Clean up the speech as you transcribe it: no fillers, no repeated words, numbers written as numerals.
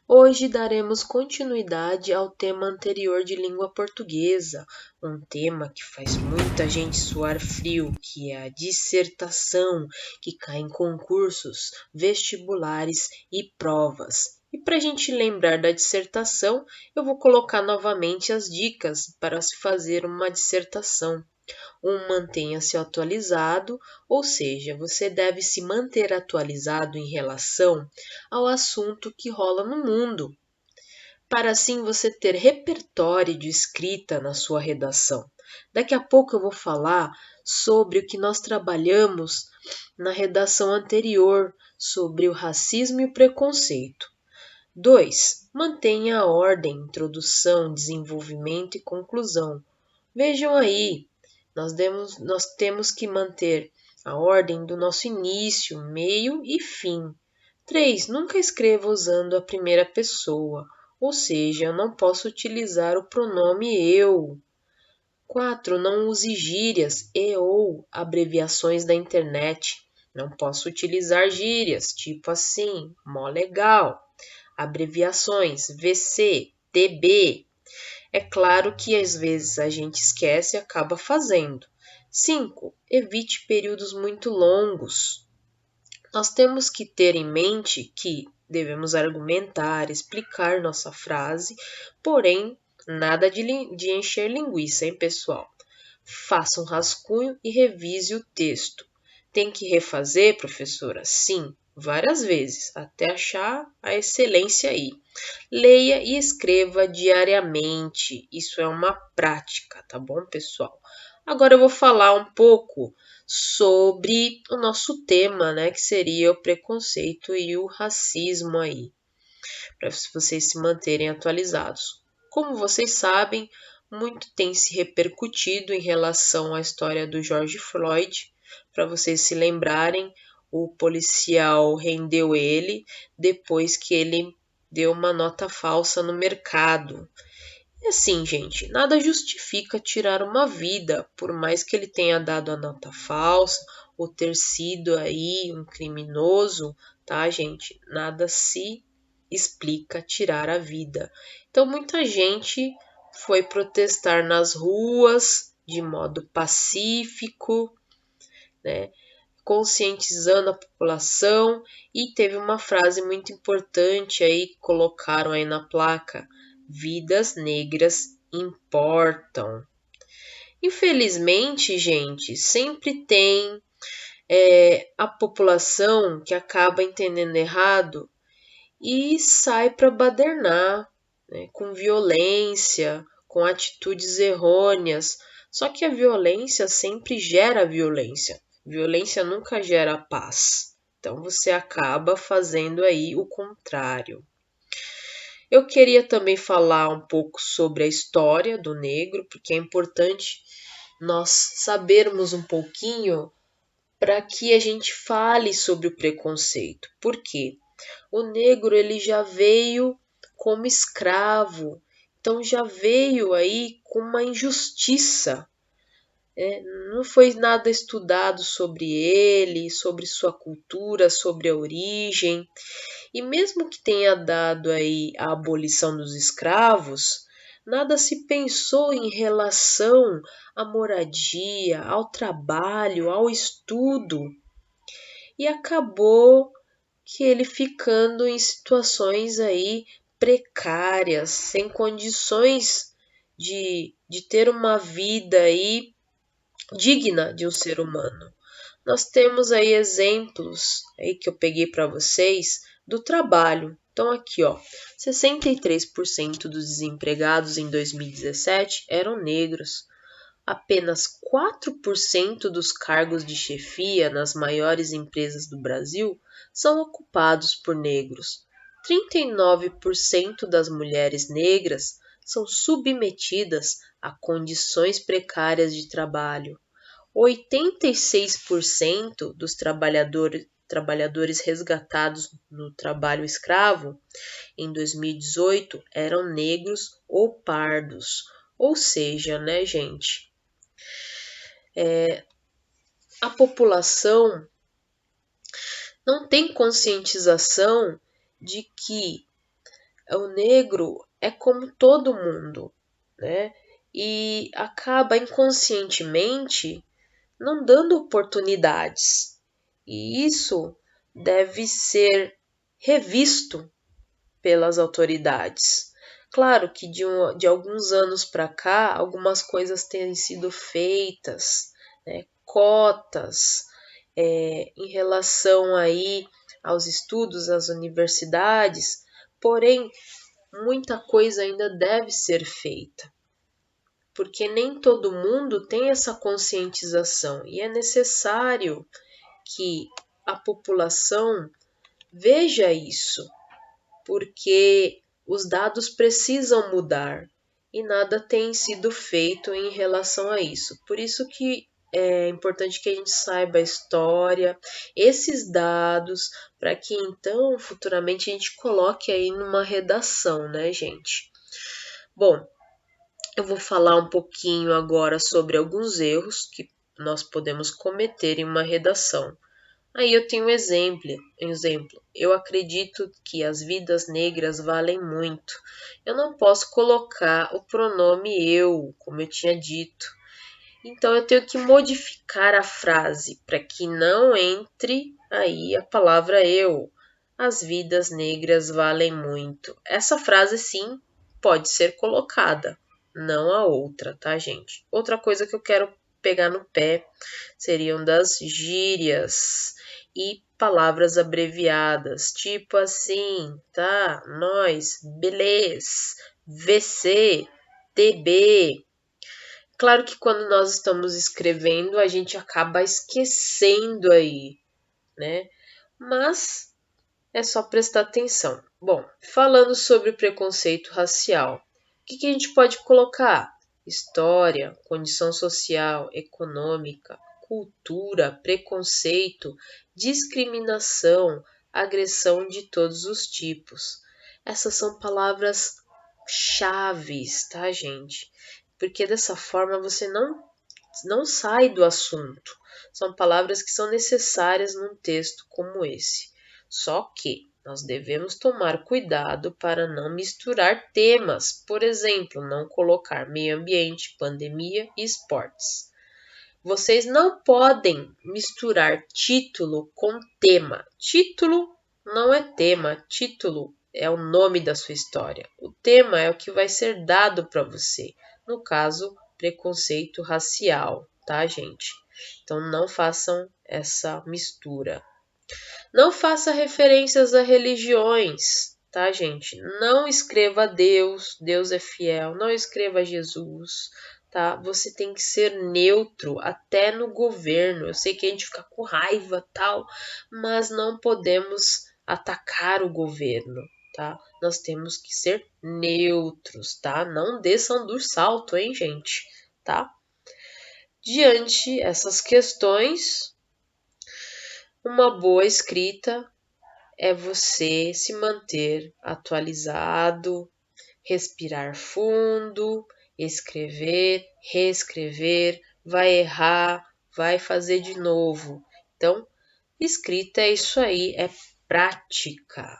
Hoje daremos continuidade ao tema anterior de língua portuguesa, um tema que faz muita gente suar frio, que é a dissertação, que cai em concursos, vestibulares e provas. E para a gente lembrar da dissertação, eu vou colocar novamente as dicas para se fazer uma dissertação. Mantenha-se atualizado, ou seja, você deve se manter atualizado em relação ao assunto que rola no mundo, para assim você ter repertório de escrita na sua redação. Daqui a pouco eu vou falar sobre o que nós trabalhamos na redação anterior, sobre o racismo e o preconceito. 2. Mantenha a ordem, introdução, desenvolvimento e conclusão. Vejam aí, nós temos que manter a ordem do nosso início, meio e fim. 3. Nunca escreva usando a primeira pessoa, ou seja, eu não posso utilizar o pronome eu. 4. Não use gírias e ou abreviações da internet. Não posso utilizar gírias, tipo assim, mó legal. Abreviações, VC, TB. É claro que às vezes a gente esquece e acaba fazendo. 5. Evite períodos muito longos. Nós temos que ter em mente que devemos argumentar, explicar nossa frase, porém, nada de encher linguiça, hein, pessoal? Faça um rascunho e revise o texto. Tem que refazer, professora? Sim, várias vezes, até achar a excelência aí. Leia e escreva diariamente. Isso é uma prática, tá bom, pessoal? Agora eu vou falar um pouco sobre o nosso tema, né, que seria o preconceito e o racismo aí, para vocês se manterem atualizados. Como vocês sabem, muito tem se repercutido em relação à história do George Floyd. Para vocês se lembrarem, o policial rendeu ele depois que ele deu uma nota falsa no mercado. E assim, gente, nada justifica tirar uma vida, por mais que ele tenha dado a nota falsa ou ter sido aí um criminoso, tá, gente? Nada se explica tirar a vida. Então, muita gente foi protestar nas ruas de modo pacífico, né? Conscientizando a população, e teve uma frase muito importante aí que colocaram aí na placa: vidas negras importam. Infelizmente, gente, sempre tem a população que acaba entendendo errado e sai para badernar, né, com violência, com atitudes errôneas. Só que a violência sempre gera violência. Violência nunca gera paz. Então você acaba fazendo aí o contrário. Eu queria também falar um pouco sobre a história do negro, porque é importante nós sabermos um pouquinho para que a gente fale sobre o preconceito. Por quê? O negro ele já veio como escravo, então já veio aí com uma injustiça. Não foi nada estudado sobre ele, sobre sua cultura, sobre a origem. E mesmo que tenha dado aí a abolição dos escravos, nada se pensou em relação à moradia, ao trabalho, ao estudo. E acabou que ele ficando em situações aí precárias, sem condições de ter uma vida aí digna de um ser humano. Nós temos aí exemplos aí que eu peguei para vocês do trabalho. Então aqui, ó, 63% dos desempregados em 2017 eram negros. Apenas 4% dos cargos de chefia nas maiores empresas do Brasil são ocupados por negros. 39% das mulheres negras são submetidas a condições precárias de trabalho. 86% dos trabalhadores resgatados no trabalho escravo em 2018 eram negros ou pardos. Ou seja, né, gente? A população não tem conscientização de que O negro é como todo mundo, né? E acaba inconscientemente não dando oportunidades. E isso deve ser revisto pelas autoridades. Claro que de alguns anos para cá, algumas coisas têm sido feitas, né? Cotas em relação aí aos estudos, às universidades, porém muita coisa ainda deve ser feita, porque nem todo mundo tem essa conscientização e é necessário que a população veja isso, porque os dados precisam mudar e nada tem sido feito em relação a isso. Por isso que é importante que a gente saiba a história, esses dados, para que então futuramente a gente coloque aí numa redação, né, gente? Bom, eu vou falar um pouquinho agora sobre alguns erros que nós podemos cometer em uma redação. Aí eu tenho um exemplo. Eu acredito que as vidas negras valem muito. Eu não posso colocar o pronome eu, como eu tinha dito. Então eu tenho que modificar a frase para que não entre aí a palavra eu. As vidas negras valem muito. Essa frase sim pode ser colocada, não a outra, tá, gente? Outra coisa que eu quero pegar no pé seriam das gírias e palavras abreviadas, tipo assim, tá? Nós, beleza, VC, TB. Claro que quando nós estamos escrevendo, a gente acaba esquecendo aí, né? Mas é só prestar atenção. Bom, falando sobre preconceito racial, o que a gente pode colocar? História, condição social, econômica, cultura, preconceito, discriminação, agressão de todos os tipos. Essas são palavras chaves, tá, gente? Porque dessa forma você não sai do assunto. São palavras que são necessárias num texto como esse. Só que nós devemos tomar cuidado para não misturar temas, por exemplo, não colocar meio ambiente, pandemia e esportes. Vocês não podem misturar título com tema. Título não é tema, título é o nome da sua história. O tema é o que vai ser dado para você. No caso, preconceito racial, tá, gente? Então não façam essa mistura. Não faça referências a religiões, tá, gente? Não escreva Deus, Deus é fiel. Não escreva Jesus, tá? Você tem que ser neutro até no governo. Eu sei que a gente fica com raiva, tal, mas não podemos atacar o governo, tá? Nós temos que ser neutros, tá? Não desçam do salto, hein, gente, tá? Diante essas questões, uma boa escrita é você se manter atualizado, respirar fundo, escrever, reescrever, vai errar, vai fazer de novo. Então, escrita é isso aí, é prática.